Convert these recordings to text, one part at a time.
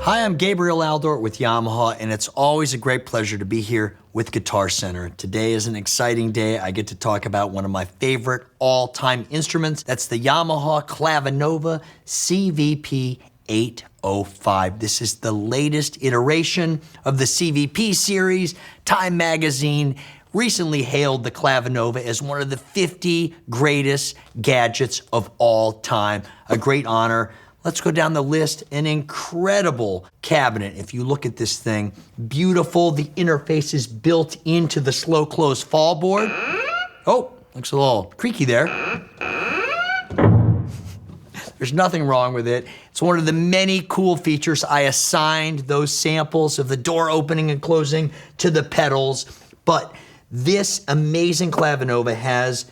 Hi, I'm Gabriel Aldort with Yamaha, and it's always a great pleasure to be here with Guitar Center. Today is an exciting day. I get to talk about one of my favorite all-time instruments. That's the Yamaha Clavinova CVP-805. This is the latest iteration of the CVP series. Time magazine recently hailed the Clavinova as one of the 50 greatest gadgets of all time. A great honor. Let's go down the list. An incredible cabinet. If you look at this thing, beautiful. The interface is built into the slow close fall board. Oh, looks a little creaky there. There's nothing wrong with it. It's one of the many cool features. I assigned those samples of the door opening and closing to the pedals, but this amazing Clavinova has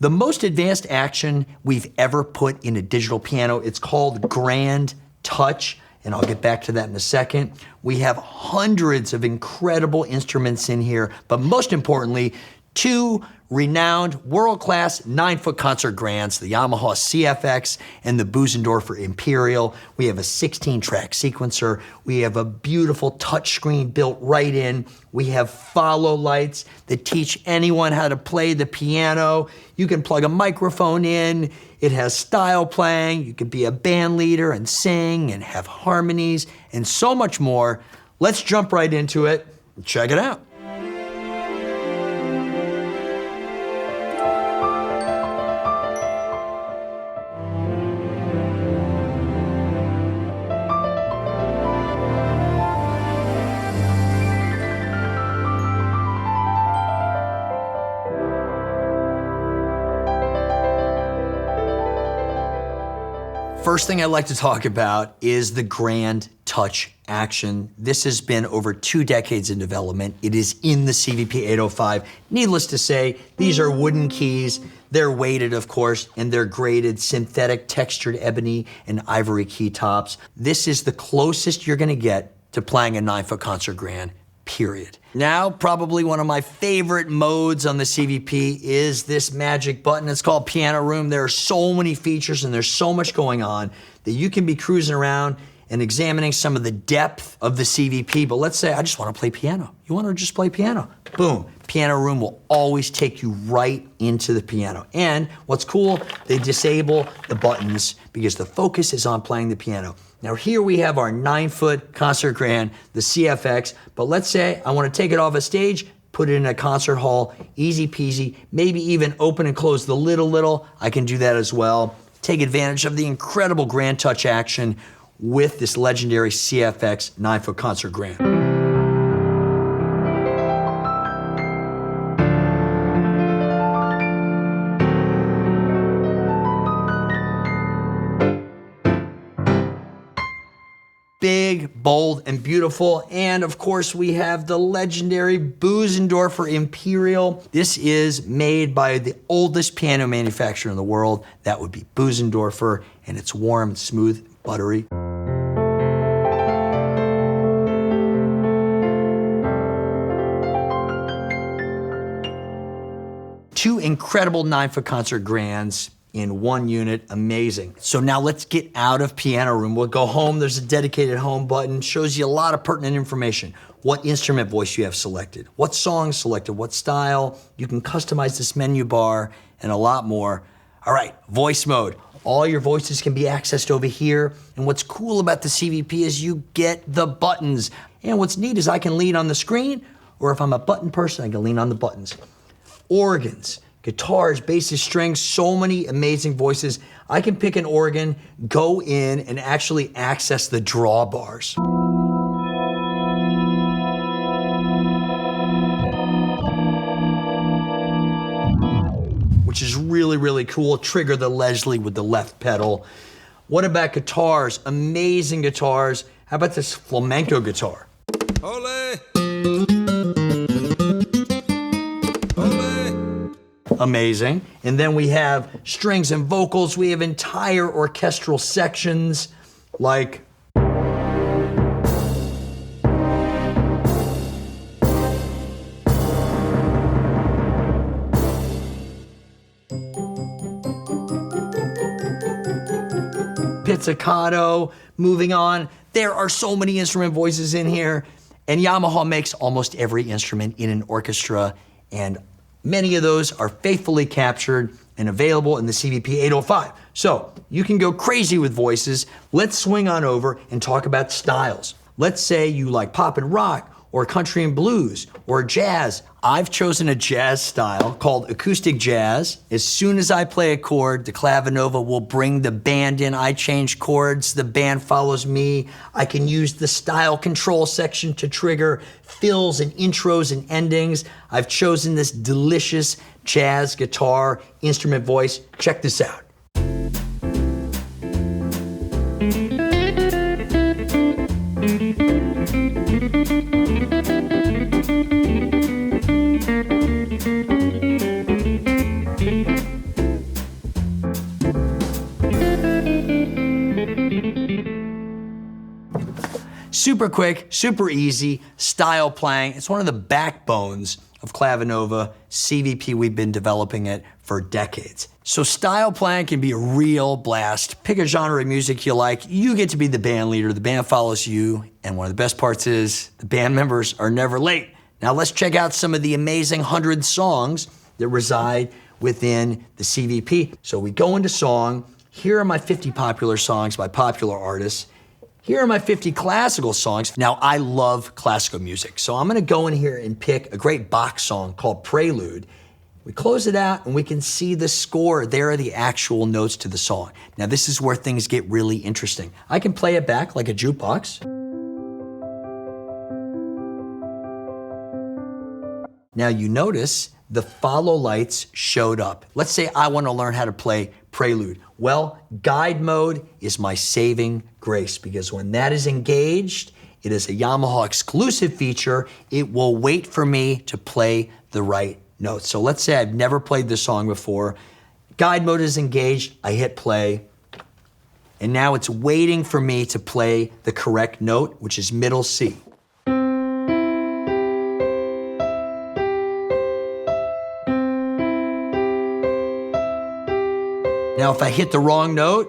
the most advanced action we've ever put in a digital piano. It's called Grand Touch, and I'll get back to that in a second. We have hundreds of incredible instruments in here, but most importantly, two renowned world-class 9-foot concert grands, the Yamaha CFX and the Bösendorfer Imperial. We have a 16-track sequencer. We have a beautiful touchscreen built right in. We have follow lights that teach anyone how to play the piano. You can plug a microphone in. It has style playing. You can be a band leader and sing and have harmonies and so much more. Let's jump right into it and check it out. First thing I'd like to talk about is the Grand Touch action. This has been over 2 decades in development. It is in the CVP-805. Needless to say, these are wooden keys. They're weighted, of course, and they're graded synthetic textured ebony and ivory key tops. This is the closest you're gonna get to playing a 9-foot concert grand, period. Now, probably one of my favorite modes on the CVP is this magic button. It's called Piano Room. There are so many features and there's so much going on that you can be cruising around and examining some of the depth of the CVP. But let's say I just want to play piano. You want to just play piano? Boom. Piano Room will always take you right into the piano. And what's cool, they disable the buttons because the focus is on playing the piano. Now here we have our 9-foot concert grand, the CFX, but let's say I want to take it off a stage, put it in a concert hall, easy peasy, maybe even open and close the lid a little. I can do that as well. Take advantage of the incredible Grand Touch action with this legendary CFX 9-foot concert grand. Big, bold, and beautiful. And of course, we have the legendary Bösendorfer Imperial. This is made by the oldest piano manufacturer in the world. That would be Bösendorfer, and it's warm, smooth, buttery. Two incredible 9-foot concert grands in one unit, amazing. So now let's get out of Piano Room. We'll go home. There's a dedicated home button. Shows you a lot of pertinent information. What instrument voice you have selected, what songs selected, what style. You can customize this menu bar and a lot more. All right, voice mode. All your voices can be accessed over here. And what's cool about the CVP is you get the buttons. And what's neat is I can lean on the screen, or if I'm a button person, I can lean on the buttons. Organs, guitars, basses, strings, so many amazing voices. I can pick an organ, go in, and actually access the drawbars. Which is really, really cool. Trigger the Leslie with the left pedal. What about guitars? Amazing guitars. How about this flamenco guitar? Ole! Amazing. And then we have strings and vocals. We have entire orchestral sections like pizzicato. Moving on, There are so many instrument voices in here, and Yamaha makes almost every instrument in an orchestra, and many of those are faithfully captured and available in the CVP-805. So you can go crazy with voices. Let's swing on over and talk about styles. Let's say you like pop and rock, or country and blues, or jazz. I've chosen a jazz style called acoustic jazz. As soon as I play a chord, the Clavinova will bring the band in. I change chords, the band follows me. I can use the style control section to trigger fills and intros and endings. I've chosen this delicious jazz guitar instrument voice. Check this out. Super quick, super easy, style playing. It's one of the backbones of Clavinova CVP. We've been developing it for decades. So style playing can be a real blast. Pick a genre of music you like. You get to be the band leader. The band follows you. And one of the best parts is the band members are never late. Now let's check out some of the amazing 100 songs that reside within the CVP. So we go into song. Here are my 50 popular songs by popular artists. Here are my 50 classical songs. Now, I love classical music, so I'm gonna go in here and pick a great Bach song called Prelude. We close it out and we can see the score. There are the actual notes to the song. Now, this is where things get really interesting. I can play it back like a jukebox. Now, you notice the follow lights showed up. Let's say I wanna learn how to play Prelude. Well, guide mode is my saving grace, because when that is engaged, it is a Yamaha exclusive feature. It will wait for me to play the right notes. So let's say I've never played this song before. Guide mode is engaged, I hit play, and now it's waiting for me to play the correct note, which is middle C. Now, if I hit the wrong note,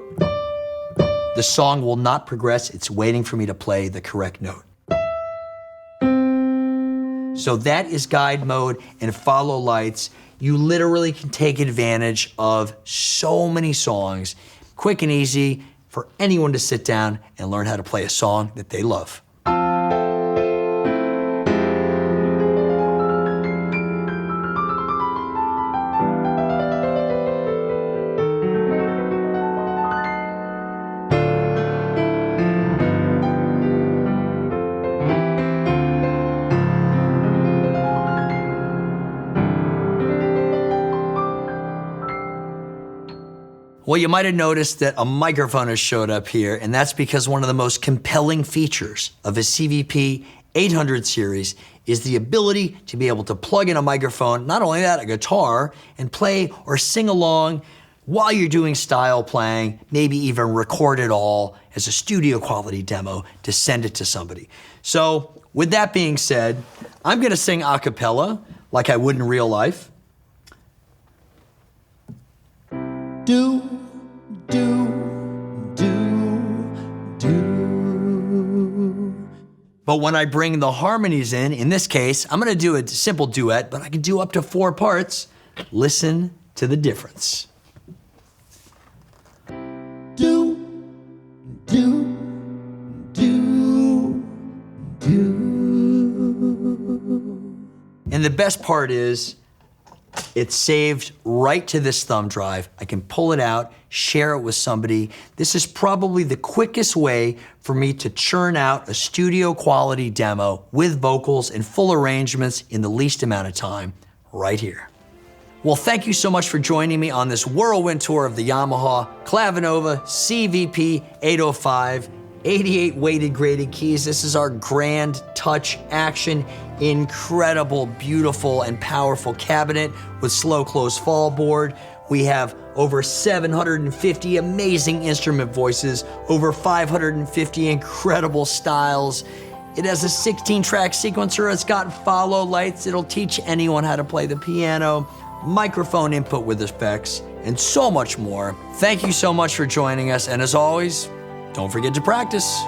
the song will not progress. It's waiting for me to play the correct note. So that is guide mode and follow lights. You literally can take advantage of so many songs, quick and easy for anyone to sit down and learn how to play a song that they love. Well, you might have noticed that a microphone has showed up here, and that's because one of the most compelling features of a CVP 800 series is the ability to be able to plug in a microphone, not only that, a guitar, and play or sing along while you're doing style playing, maybe even record it all as a studio quality demo to send it to somebody. So with that being said, I'm gonna sing a cappella like I would in real life. Do, do, do, do. But when I bring the harmonies in this case, I'm gonna do a simple duet, but I can do up to 4 parts. Listen to the difference. Do, do, do, do. And the best part is, it's saved right to this thumb drive. I can pull it out, share it with somebody. This is probably the quickest way for me to churn out a studio quality demo with vocals and full arrangements in the least amount of time, right here. Well, thank you so much for joining me on this whirlwind tour of the Yamaha Clavinova CVP-805. 88 weighted graded keys. This is our grand touch action, incredible, beautiful, and powerful cabinet with slow close fall board. We have over 750 amazing instrument voices, over 550 incredible styles. It has a 16-track sequencer. It's got follow lights. It'll teach anyone how to play the piano, microphone input with effects, and so much more. Thank you so much for joining us, and as always, don't forget to practice.